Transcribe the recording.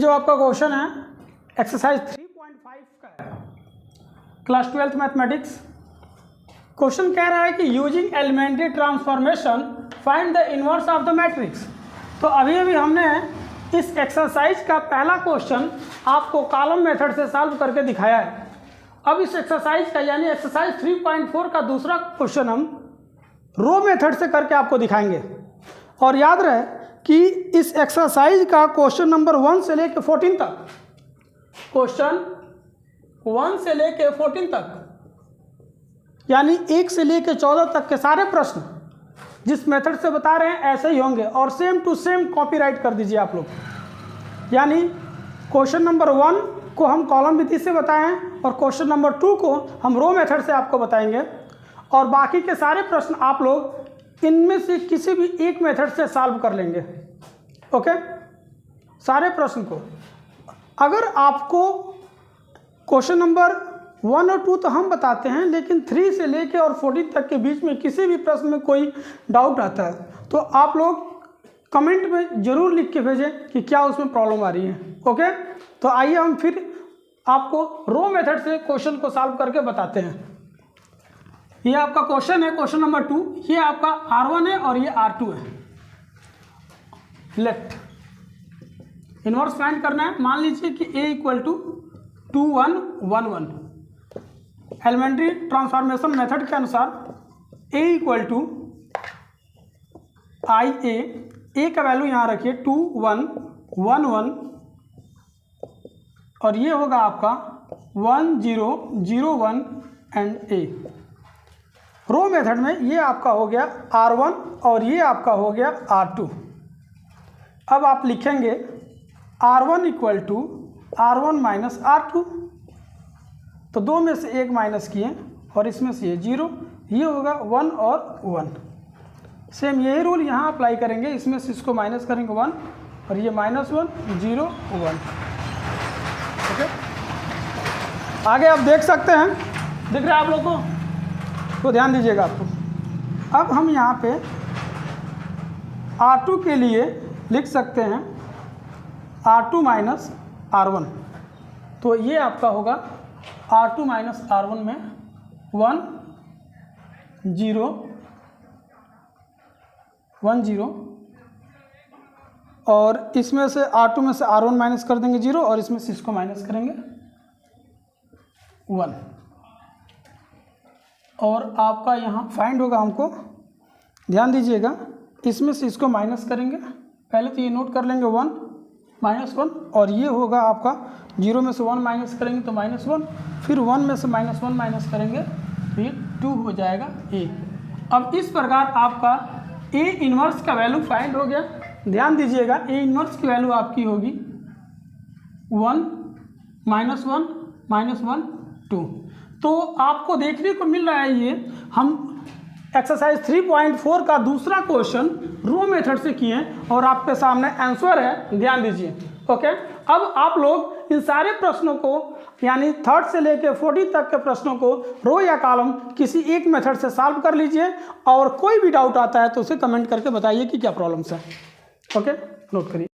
जो आपका क्वेश्चन है एक्सरसाइज 3.5 का है, क्लास 12th मैथमेटिक्स। क्वेश्चन कह रहा है कि using elementary transformation find the inverse of the matrix. तो अभी हमने इस एक्सरसाइज का पहला क्वेश्चन आपको कॉलम मेथड से सॉल्व करके दिखाया है। अब इस एक्सरसाइज का यानी एक्सरसाइज 3.4 का दूसरा क्वेश्चन हम रो मेथड से करके आपको दिखाएंगे। और याद रहे कि इस एक्सरसाइज का क्वेश्चन नंबर 1 से लेकर 14 तक, क्वेश्चन 1 से लेकर 14 तक यानी 1 से लेकर 14 तक के सारे प्रश्न जिस मेथड से बता रहे हैं ऐसे ही होंगे और सेम टू सेम कॉपीराइट कर दीजिए आप लोग। यानी क्वेश्चन नंबर 1 को हम कॉलम विधि से बताए हैं और क्वेश्चन नंबर 2 को हम रो मेथड से आपको बताएंगे और बाकी के सारे प्रश्न आप लोग इनमें से किसी भी एक मेथड से सॉल्व कर लेंगे। ओके, सारे प्रश्न को। अगर आपको क्वेश्चन नंबर 1 और 2 तो हम बताते हैं, लेकिन 3 से लेके और 14 तक के बीच में किसी भी प्रश्न में कोई डाउट आता है तो आप लोग कमेंट में ज़रूर लिख के भेजें कि क्या उसमें प्रॉब्लम आ रही है। ओके, तो आइए हम फिर आपको रो मेथड से क्वेश्चन को सॉल्व करके बताते हैं। ये आपका क्वेश्चन है, क्वेश्चन नंबर 2। ये आपका R1 है और ये R2 है। लेट इनवर्स फाइंड करना है। मान लीजिए कि A = 2 1 1 1। एलिमेंट्री ट्रांसफॉर्मेशन मेथड के अनुसार A = IA। A का वैल्यू यहाँ रखिए 2 1 1 1 और ये होगा आपका 1 0 0 1 एंड A। रो मेथड में ये आपका हो गया R1 और ये आपका हो गया R2। अब आप लिखेंगे R1 = R1 - R2। तो 2 में से 1 माइनस किए और इसमें से ये 0, ये होगा 1 और 1। सेम यही रूल यहाँ अप्लाई करेंगे। इसमें से इसको माइनस करेंगे 1 और ये -1 0 1। ओके, आगे आप देख सकते हैं, दिख रहा है आप लोग को, तो ध्यान दीजिएगा आपको। अब हम यहाँ पे R2 के लिए लिख सकते हैं R2 - R1। तो ये आपका होगा R2 - R1 में 1 0 1 0 और इसमें से R2 में से R1 माइनस कर देंगे 0 और इसमें से इसको माइनस करेंगे 1 और आपका यहाँ फाइंड होगा हमको। ध्यान दीजिएगा, इसमें से इसको माइनस करेंगे। पहले तो ये नोट कर लेंगे 1 -1 और ये होगा आपका 0 में से 1 माइनस करेंगे तो -1, फिर 1 में से -1 माइनस करेंगे तो ये 2 हो जाएगा A। अब इस प्रकार आपका A इनवर्स का वैल्यू फाइंड हो गया। ध्यान दीजिएगा, A इनवर्स की वैल्यू आपकी होगी 1 -1 -1 2। तो आपको देखने को मिल रहा है ये हम एक्सरसाइज 3.4 का दूसरा क्वेश्चन रो मेथड से किए हैं और आपके सामने आंसर है। ध्यान दीजिए। ओके, अब आप लोग इन सारे प्रश्नों को यानी 3rd से लेकर 40 तक के प्रश्नों को रो या कॉलम किसी एक मेथड से सॉल्व कर लीजिए और कोई भी डाउट आता है तो उसे कमेंट करके बताइए कि क्या प्रॉब्लम्स है। ओके, नोट करिए।